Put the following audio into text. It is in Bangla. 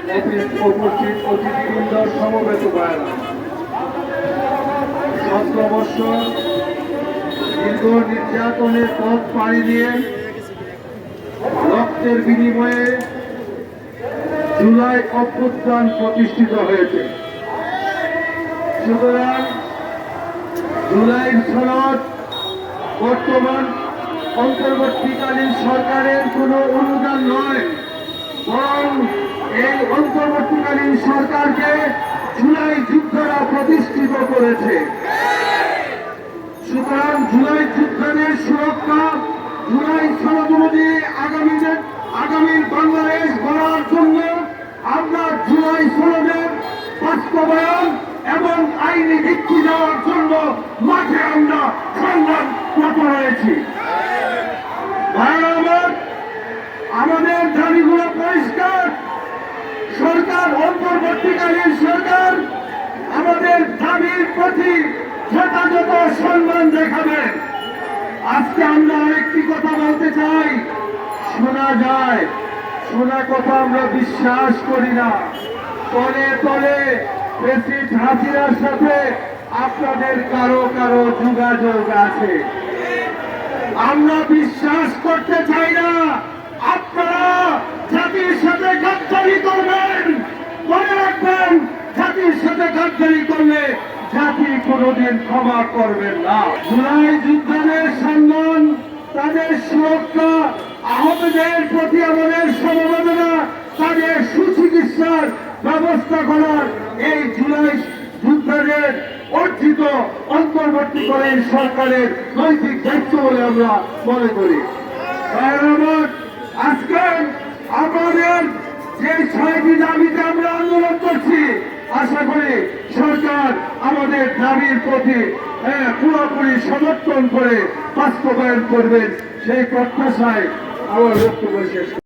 উপস্থিত অতিথিবৃন্দ, সমবেত ভাইরা, 17 বছর দীর্ঘ নির্যাতনের পথ পাড়ি দিয়ে রক্তের বিনিময়ে জুলাই অভ্যুত্থান প্রতিষ্ঠিত হয়েছে। সুতরাং জুলাই সনদ বর্তমান অন্তর্বর্তীকালীন সরকারের কোনো অনুদান নয়, বরং এই অন্তর্বর্তীকালীন সরকারকে জুলাই যোদ্ধারা প্রতিষ্ঠিত করেছে। সুতরাং জুলাই যোদ্ধাদের সুরক্ষা, জুলাই সনদ অনুযায়ী আগামীর বাংলাদেশ গড়ার জন্য আমরা জুলাই সনদের বাস্তবায়ন এবং আইনি ভিত্তি দেওয়ার জন্য মাঠে আমরা সংগ্রামরত রয়েছি। আমাদের দাবিগুলো পরিষ্কার। সরকার, অন্তর্বর্তীকালীন সরকার আমাদের দাবির প্রতি যথাযথ সম্মান দেখাবেন। আজকে আমরা আরেকটি কথা বলতে চাই, শোনা যায়, শোনা কথা আমরা বিশ্বাস করি না। তলে তলে প্রেসিডেন্ট হাসিনার সাথে আপনাদের কারো যোগাযোগ আছে। আমরা বিশ্বাস করতে চাই না আপনারা জাতির সাথে গাদ্দারি করবেন। মনে রাখবেন, জাতির সাথে গাদ্দারি করলে জাতি কোনোদিন ক্ষমা করবেন না। জুলাই যোদ্ধাদের সম্মান, তাদের সুরক্ষা, আহতদের প্রতি আমাদের সমবেদনা, তাদের সুচিকিৎসার ব্যবস্থা করার এই জুলাই যোদ্ধাদের অর্জিত অন্তর্বর্তীকালীন সরকারের নৈতিক দায়িত্ব বলে আমরা মনে করি। আজকে আমাদের যে 6টি দাবিতে আমরা আন্দোলন করছি, আশা করি সরকার আমাদের দাবির প্রতি পুরোপুরি সমর্থন করে বাস্তবায়ন করবেন, সেই প্রত্যাশায় আমার বক্তব্য শেষ।